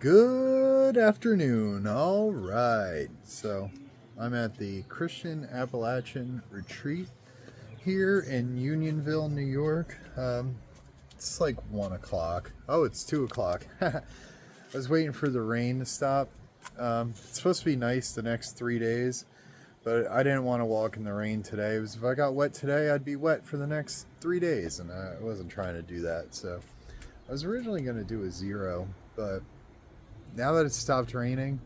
Good afternoon. All right. So I'm at the Christian Appalachian Retreat here in Unionville, New York. It's like 1 o'clock. Oh, it's 2 o'clock. I was waiting for the rain to stop. It's supposed to be nice the next 3 days, but I didn't want to walk in the rain today. It was, if I got wet today, I'd be wet for the next 3 days, and I wasn't trying to do that. So I was originally going to do a 0, but now that it's stopped raining,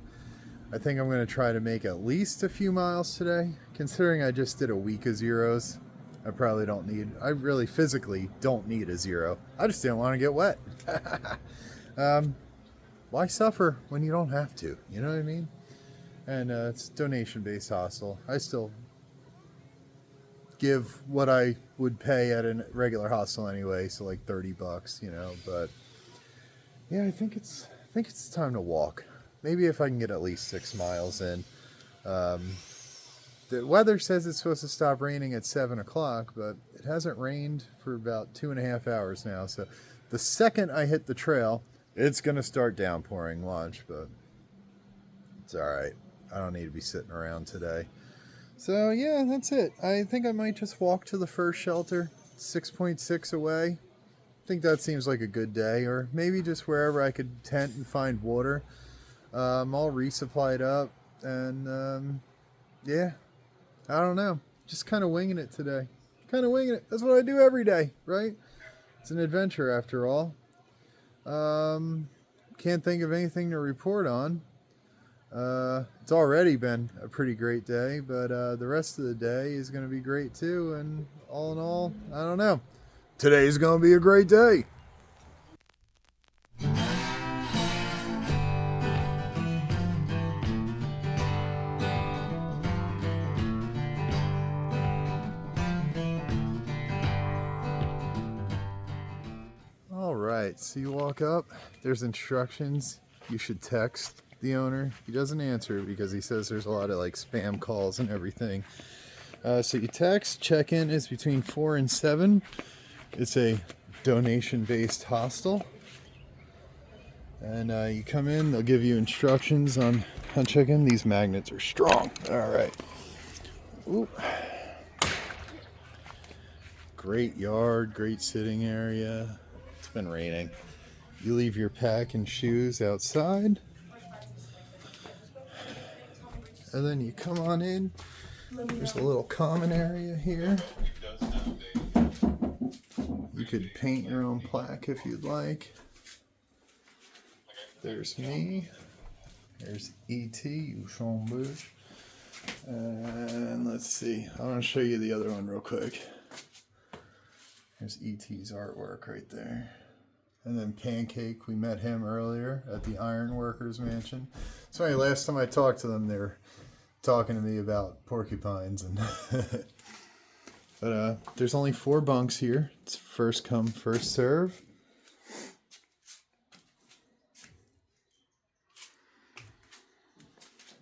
I think I'm going to try to make at least a few miles today. Considering I just did a week of 0s, I really physically don't need a 0. I just didn't want to get wet. Why suffer when you don't have to? You know what I mean? And it's donation-based hostel. I still give what I would pay at a regular hostel anyway, so like $30, you know. But yeah, I think it's time to walk. Maybe if I can get at least 6 miles in. The weather says it's supposed to stop raining at 7 o'clock, but it hasn't rained for about 2.5 hours now. So the second I hit the trail, it's going to start downpouring. Watch, but it's all right. I don't need to be sitting around today. So yeah, that's it. I think I might just walk to the first shelter, 6.6 away. I think that seems like a good day, or maybe just wherever I could tent and find water. All resupplied up, and yeah, I don't know. Just kind of winging it today. Kind of winging it. That's what I do every day, right? It's an adventure after all. Can't think of anything to report on. It's already been a pretty great day, but the rest of the day is going to be great too. And all in all, I don't know. Today's going to be a great day. All right, so you walk up, there's instructions. You should text the owner. He doesn't answer because he says there's a lot of like spam calls and everything. So you text, check-in is between 4 and 7. It's a donation-based hostel. And you come in, they'll give you instructions on how to check in. These magnets are strong. All right. Ooh. Great yard, great sitting area. It's been raining. You leave your pack and shoes outside. And then you come on in. There's a little common area here. You could paint your own plaque if you'd like. There's me. There's E.T. Ushon. And let's see. I want to show you the other one real quick. There's E.T.'s artwork right there. And then Pancake, we met him earlier at the Iron Workers Mansion. So anyway, last time I talked to them, they were talking to me about porcupines. And but there's only 4 bunks here. It's first come, first serve.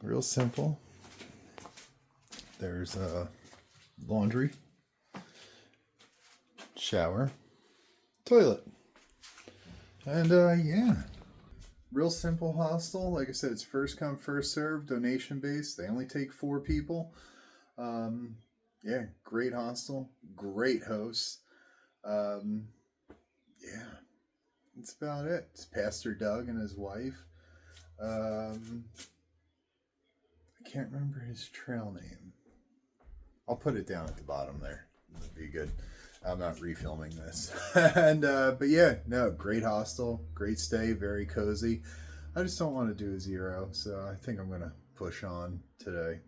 Real simple. There's laundry, shower, toilet. And yeah, real simple hostel. Like I said, it's first come, first serve, donation based. They only take 4 people. Yeah, great hostel, great hosts. Yeah, that's about it. It's Pastor Doug and his wife. I can't remember his trail name. I'll put it down at the bottom there. That'd be good. I'm not refilming this. And but yeah, no, great hostel, great stay, very cozy. I just don't want to do a 0, so I think I'm gonna push on today.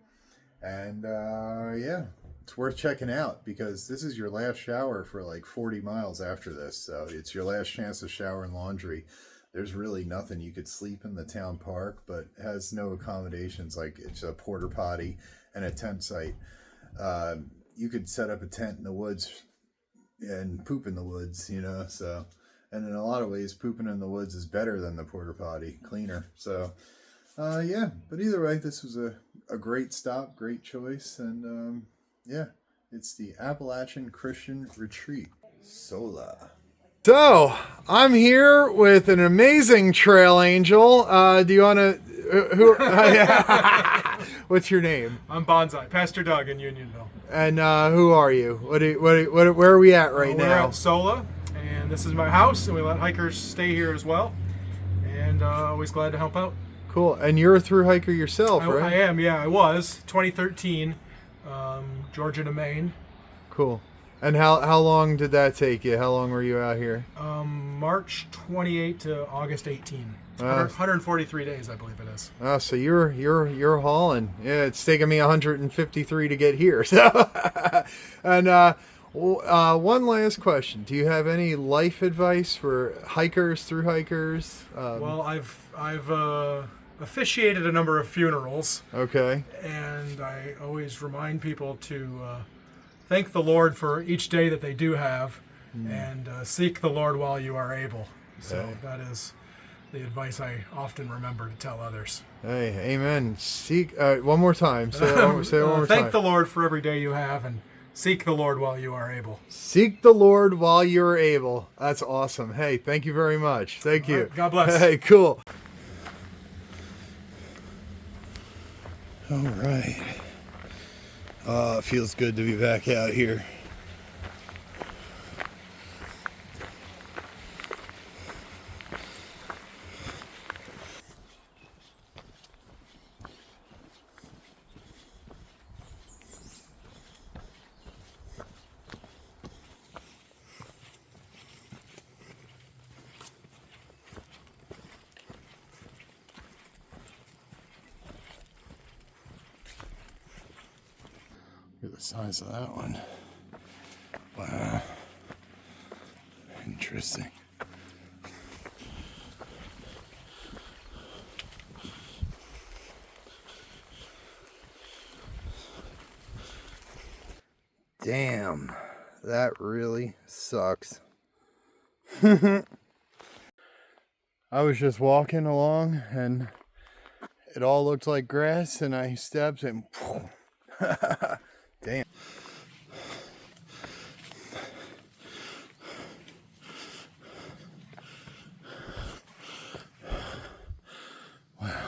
And yeah, it's worth checking out because this is your last shower for like 40 miles after this. So it's your last chance to shower and laundry. There's really nothing. You could sleep in the town park, but it has no accommodations. Like it's a porta potty and a tent site. You could set up a tent in the woods and poop in the woods, you know. So, and in a lot of ways, pooping in the woods is better than the porta potty, cleaner. So, yeah. But either way, this was a great stop, great choice, and yeah, it's the Appalachian Christian Retreat, Sola. So, I'm here with an amazing trail angel. Do you want to... What's your name? I'm Bonsai, Pastor Doug in Unionville. And who are you? Where are we at right We're now? at Sola, and this is my house, and we let hikers stay here as well. And always glad to help out. Cool. And you're a thru hiker yourself, right? I am, yeah. I was 2013, Georgia to Maine. Cool. And how long did that take you? How long were you out here? March 28 to August 18. 143 days, I believe it is. Oh, so you're hauling. Yeah, it's taken me 153 to get here. So, and one last question: do you have any life advice for hikers, thru hikers? Well, I've officiated a number of funerals. Okay. And I always remind people to thank the Lord for each day that they do have, and seek the Lord while you are able. So that is the advice I often remember to tell others. Hey, amen. Seek one more time. Say it one more time. Thank the Lord for every day you have, and seek the Lord while you are able. Seek the Lord while you're able. That's awesome. Hey, thank you very much. Thank you. Right, God bless. Hey, cool. All right. It feels good to be back out here. Look at the size of that one. Wow. Interesting. Damn, that really sucks. I was just walking along and it all looked like grass and I stepped and damn. Wow.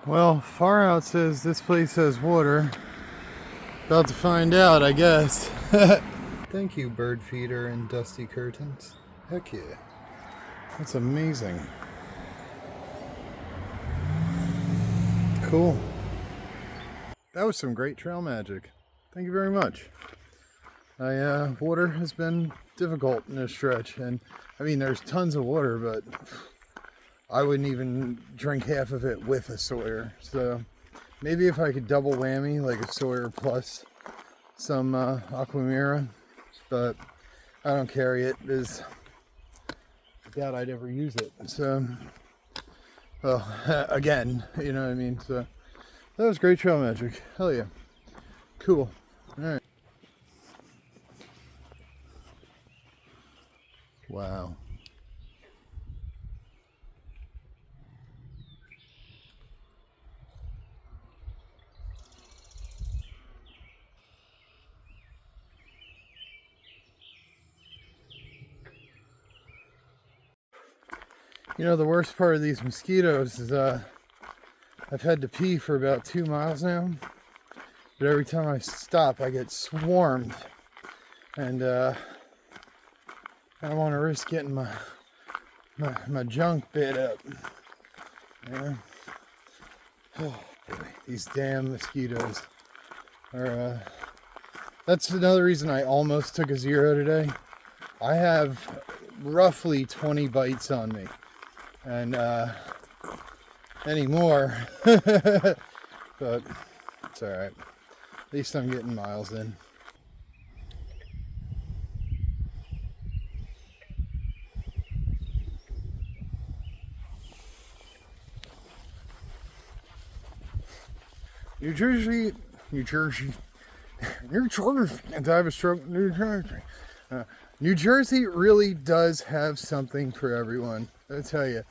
Well, Far Out says this place has water. About to find out, I guess. Thank you, bird feeder and dusty curtains. Heck yeah. That's amazing. Cool. That was some great trail magic. Thank you very much. Water has been difficult in this stretch, and I mean, there's tons of water, but I wouldn't even drink half of it with a Sawyer. So maybe if I could double whammy, like a Sawyer plus some Aquamira, but I don't carry it because I doubt I'd ever use it. So, well, again, you know what I mean? So that was great trail magic. Hell yeah. Cool. All right. Wow. You know, the worst part of these mosquitoes is I've had to pee for about 2 miles now, but every time I stop I get swarmed, and I don't want to risk getting my junk bit up. Yeah. Oh boy, these damn mosquitoes are that's another reason I almost took a 0 today. I have roughly 20 bites on me, and anymore, but it's all right. At least I'm getting miles in. New Jersey, New Jersey, New Jersey, and I have a stroke, New Jersey. New Jersey really does have something for everyone. I tell you,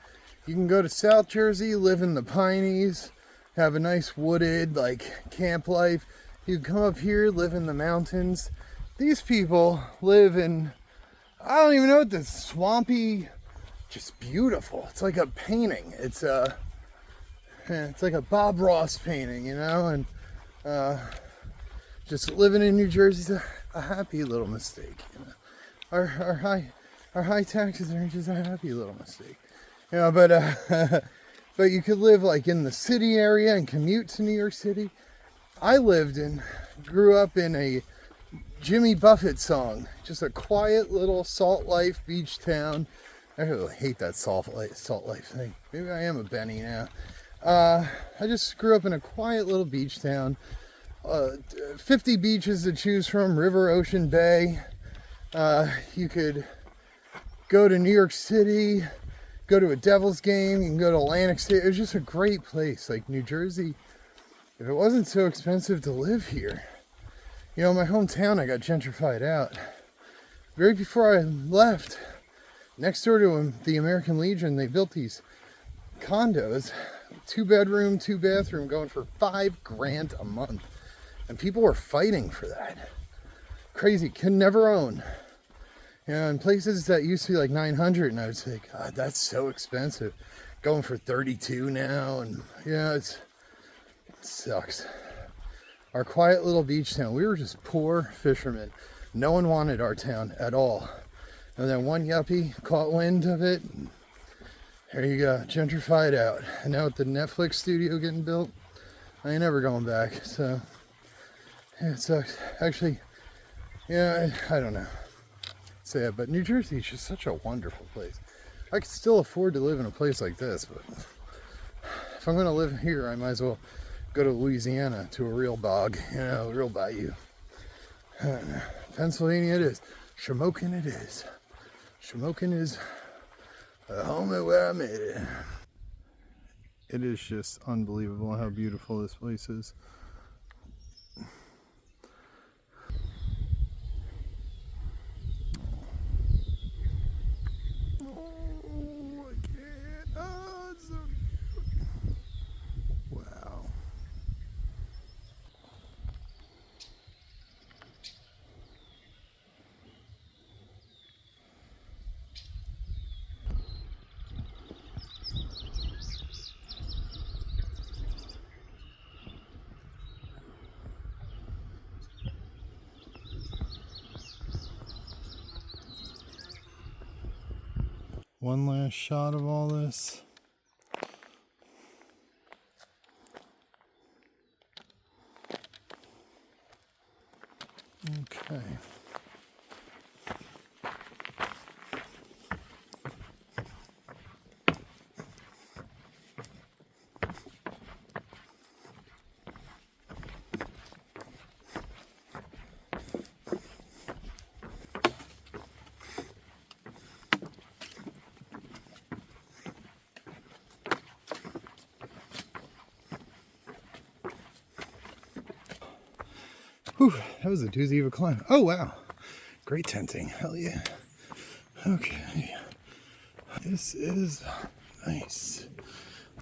you can go to South Jersey, live in the Pineys, have a nice wooded like camp life. You can come up here, live in the mountains. These people live in, I don't even know what this swampy, just beautiful. It's like a painting. It's like a Bob Ross painting, you know, and just living in New Jersey's a happy little mistake. You know, our high taxes are just a happy little mistake. You know, but you could live like in the city area and commute to New York City. I grew up in a Jimmy Buffett song, just a quiet little Salt Life beach town. I really hate that Salt Life thing. Maybe I am a Benny now. I just grew up in a quiet little beach town. 50 beaches to choose from, river, ocean, bay. You could go to New York City, go to a Devils game, you can go to Atlantic City. It was just a great place. Like New Jersey, if it wasn't so expensive to live here. You know, my hometown, I got gentrified out. Right before I left, next door to the American Legion, they built these condos, 2-bedroom, 2-bathroom, going for $5,000 a month. And people were fighting for that. Crazy, could never own. You know, in places that used to be like 900, and I would say, God, that's so expensive. Going for 32 now, and yeah, it sucks. Our quiet little beach town, we were just poor fishermen. No one wanted our town at all. And then one yuppie caught wind of it, and there you go, gentrified out. And now with the Netflix studio getting built, I ain't never going back. So, yeah, it sucks. Actually, yeah, I don't know. Sad, but New Jersey is just such a wonderful place. I could still afford to live in a place like this, but if I'm going to live here, I might as well go to Louisiana, to a real bog, you know, a real bayou. I don't know. Pennsylvania it is. Shamokin it is. Shamokin is the home of where I made it. It is just unbelievable how beautiful this place is. Wow. One last shot of all this. Okay. Whew, that was a doozy of a climb. Oh, wow. Great tenting. Hell yeah. Okay. This is nice.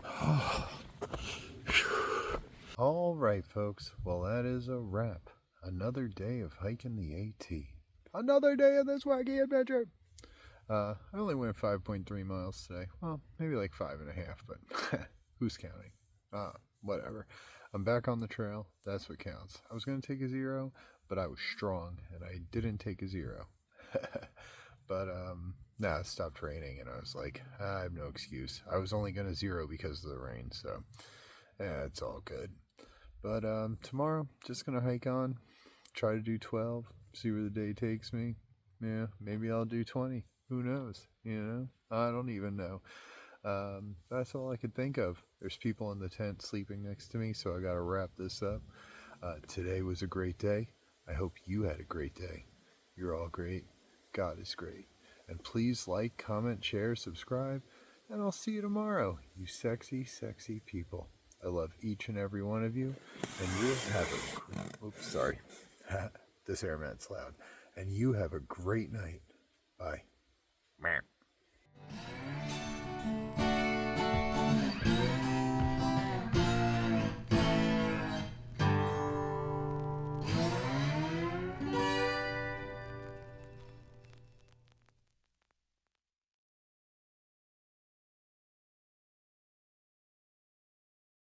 Oh. All right, folks. Well, that is a wrap. Another day of hiking the AT. Another day of this wacky adventure. I only went 5.3 miles today. Well, maybe like 5.5, but who's counting? Whatever. I'm back on the trail. That's what counts. I was going to take a 0, but I was strong, and I didn't take a 0. But, it stopped raining, and I was like, I have no excuse. I was only going to 0 because of the rain, so, yeah, it's all good. But, tomorrow, just going to hike on, try to do 12, see where the day takes me. Yeah, maybe I'll do 20. Who knows? You know? I don't even know. That's all I could think of. There's people in the tent sleeping next to me, so I gotta wrap this up. Today was a great day. I hope you had a great day. You're all great. God is great. And please like, comment, share, subscribe, and I'll see you tomorrow, you sexy, sexy people. I love each and every one of you. And you have a... Oops, sorry. This airman's loud. And you have a great night. Bye.